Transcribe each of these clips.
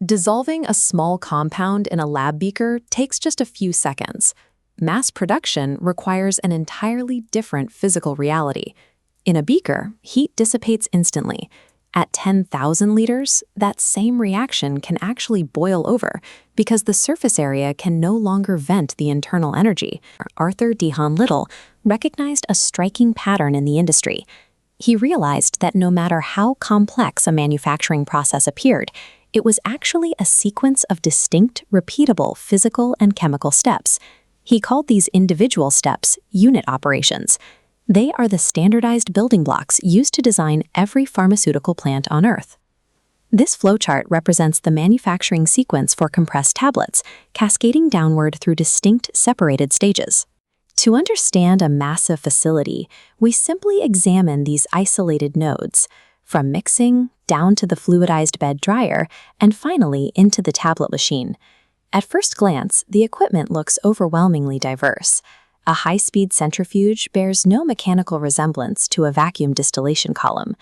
Dissolving a small compound in a lab beaker takes just a few seconds. Mass production requires an entirely different physical reality. In a beaker, heat dissipates instantly. At 10,000 liters, that same reaction can actually boil over because the surface area can no longer vent the internal energy. Arthur Dehan Little recognized a striking pattern in the industry. He realized that no matter how complex a manufacturing process appeared, it was actually a sequence of distinct, repeatable physical and chemical steps. He called these individual steps unit operations. They are the standardized building blocks used to design every pharmaceutical plant on Earth. This flowchart represents the manufacturing sequence for compressed tablets, cascading downward through distinct, separated stages. To understand a massive facility, we simply examine these isolated nodes, from mixing down to the fluidized bed dryer, and finally into the tablet machine. At first glance, the equipment looks overwhelmingly diverse. A high-speed centrifuge bears no mechanical resemblance to a vacuum distillation column.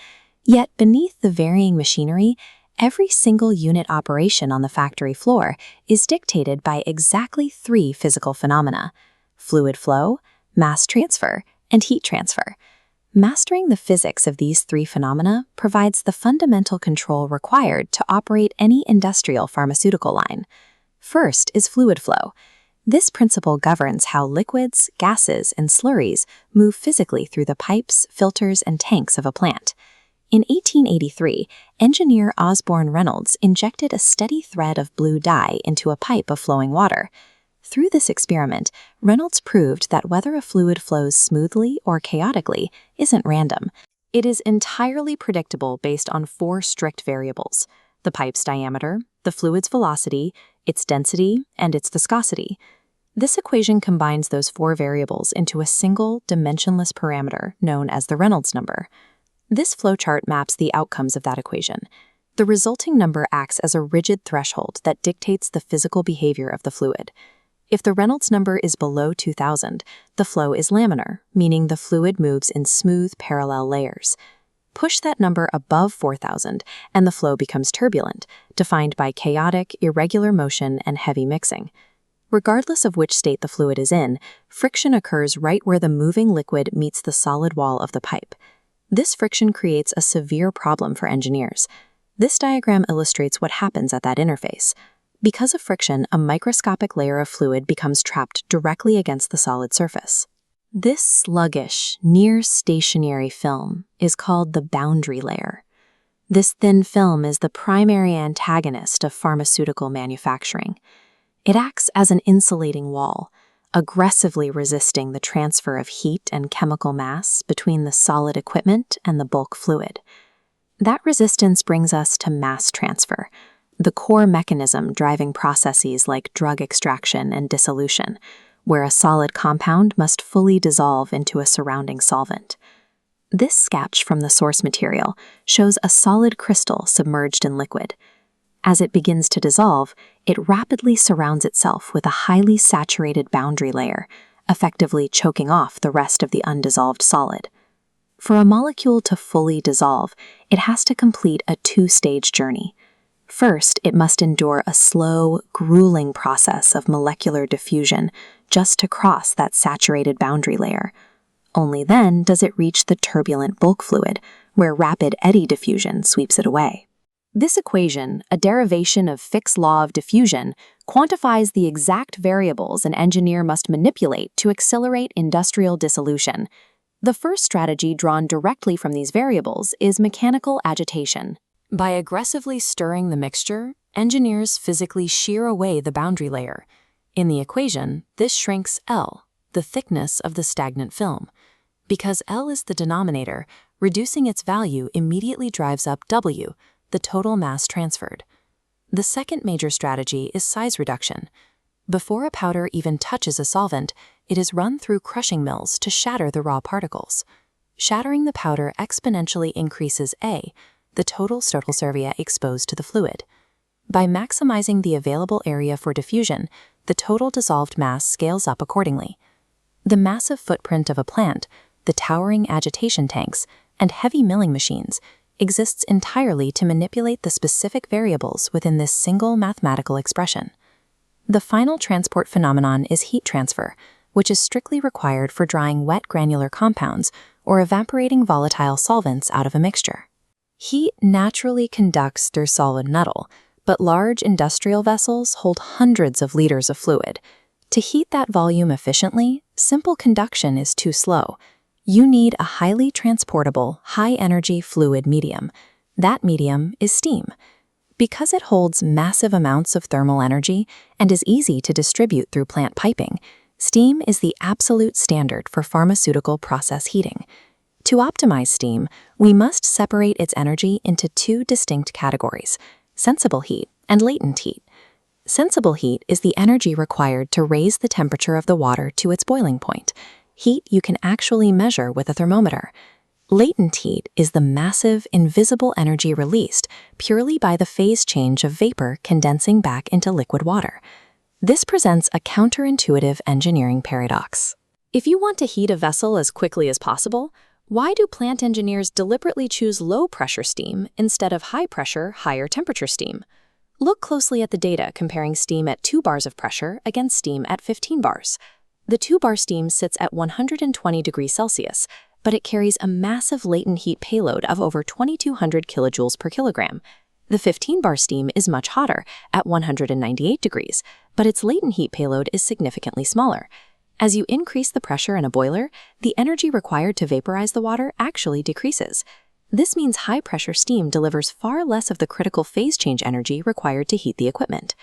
Yet beneath the varying machinery, every single unit operation on the factory floor is dictated by exactly three physical phenomena: fluid flow, mass transfer, and heat transfer. Mastering the physics of these three phenomena provides the fundamental control required to operate any industrial pharmaceutical line. First is fluid flow. This principle governs how liquids, gases, and slurries move physically through the pipes, filters, and tanks of a plant. In 1883, engineer Osborne Reynolds injected a steady thread of blue dye into a pipe of flowing water. Through this experiment, Reynolds proved that whether a fluid flows smoothly or chaotically isn't random. It is entirely predictable based on four strict variables: the pipe's diameter, the fluid's velocity, its density, and its viscosity. This equation combines those four variables into a single, dimensionless parameter known as the Reynolds number. This flowchart maps the outcomes of that equation. The resulting number acts as a rigid threshold that dictates the physical behavior of the fluid. If the Reynolds number is below 2000, the flow is laminar, meaning the fluid moves in smooth, parallel layers. Push that number above 4000, and the flow becomes turbulent, defined by chaotic, irregular motion and heavy mixing. Regardless of which state the fluid is in, friction occurs right where the moving liquid meets the solid wall of the pipe. This friction creates a severe problem for engineers. This diagram illustrates what happens at that interface. Because of friction, a microscopic layer of fluid becomes trapped directly against the solid surface. This sluggish, near-stationary film is called the boundary layer. This thin film is the primary antagonist of pharmaceutical manufacturing. It acts as an insulating wall, aggressively resisting the transfer of heat and chemical mass between the solid equipment and the bulk fluid. That resistance brings us to mass transfer, the core mechanism driving processes like drug extraction and dissolution, where a solid compound must fully dissolve into a surrounding solvent. This sketch from the source material shows a solid crystal submerged in liquid. As it begins to dissolve, it rapidly surrounds itself with a highly saturated boundary layer, effectively choking off the rest of the undissolved solid. For a molecule to fully dissolve, it has to complete a two-stage journey. First, it must endure a slow, grueling process of molecular diffusion just to cross that saturated boundary layer. Only then does it reach the turbulent bulk fluid, where rapid eddy diffusion sweeps it away. This equation, a derivation of Fick's law of diffusion, quantifies the exact variables an engineer must manipulate to accelerate industrial dissolution. The first strategy drawn directly from these variables is mechanical agitation. By aggressively stirring the mixture, engineers physically shear away the boundary layer. In the equation, this shrinks L, the thickness of the stagnant film. Because L is the denominator, reducing its value immediately drives up W, the total mass transferred. The second major strategy is size reduction. Before a powder even touches a solvent, it is run through crushing mills to shatter the raw particles. Shattering the powder exponentially increases A, the total surface area exposed to the fluid. By maximizing the available area for diffusion, the total dissolved mass scales up accordingly. The massive footprint of a plant, the towering agitation tanks, and heavy milling machines exists entirely to manipulate the specific variables within this single mathematical expression. The final transport phenomenon is heat transfer, which is strictly required for drying wet granular compounds or evaporating volatile solvents out of a mixture. Heat naturally conducts through solid metal, but large industrial vessels hold hundreds of liters of fluid. To heat that volume efficiently, simple conduction is too slow. You need a highly transportable, high-energy fluid medium. That medium is steam. Because it holds massive amounts of thermal energy and is easy to distribute through plant piping, steam is the absolute standard for pharmaceutical process heating. To optimize steam, we must separate its energy into two distinct categories: sensible heat and latent heat. Sensible heat is the energy required to raise the temperature of the water to its boiling point, heat you can actually measure with a thermometer. Latent heat is the massive, invisible energy released purely by the phase change of vapor condensing back into liquid water. This presents a counterintuitive engineering paradox. If you want to heat a vessel as quickly as possible, why do plant engineers deliberately choose low-pressure steam instead of high-pressure, higher-temperature steam? Look closely at the data comparing steam at 2 bars of pressure against steam at 15 bars. The 2-bar steam sits at 120 degrees Celsius, but it carries a massive latent heat payload of over 2,200 kilojoules per kilogram. The 15-bar steam is much hotter, at 198 degrees, but its latent heat payload is significantly smaller. As you increase the pressure in a boiler, the energy required to vaporize the water actually decreases. This means high-pressure steam delivers far less of the critical phase change energy required to heat the equipment.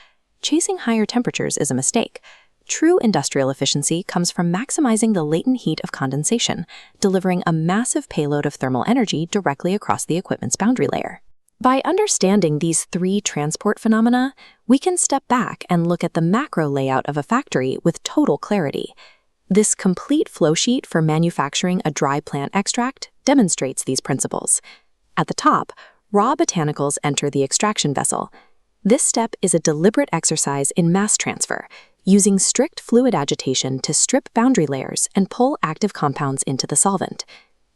Chasing higher temperatures is a mistake. True industrial efficiency comes from maximizing the latent heat of condensation, delivering a massive payload of thermal energy directly across the equipment's boundary layer. By understanding these 3 transport phenomena, we can step back and look at the macro layout of a factory with total clarity. This complete flowsheet for manufacturing a dry plant extract demonstrates these principles. At the top, raw botanicals enter the extraction vessel. This step is a deliberate exercise in mass transfer, using strict fluid agitation to strip boundary layers and pull active compounds into the solvent.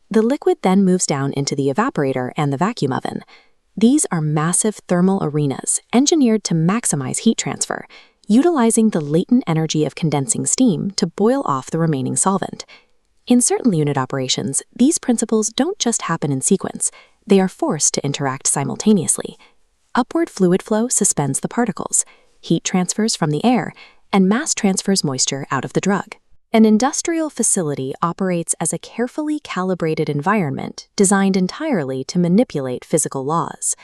The liquid then moves down into the evaporator and the vacuum oven. These are massive thermal arenas engineered to maximize heat transfer, utilizing the latent energy of condensing steam to boil off the remaining solvent. In certain unit operations, these principles don't just happen in sequence, they are forced to interact simultaneously. Upward fluid flow suspends the particles, heat transfers from the air, and mass transfers moisture out of the drug. An industrial facility operates as a carefully calibrated environment designed entirely to manipulate physical laws.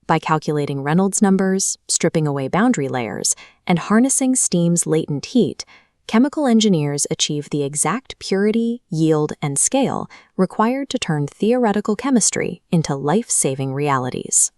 By calculating Reynolds numbers, stripping away boundary layers, and harnessing steam's latent heat, chemical engineers achieve the exact purity, yield, and scale required to turn theoretical chemistry into life-saving realities.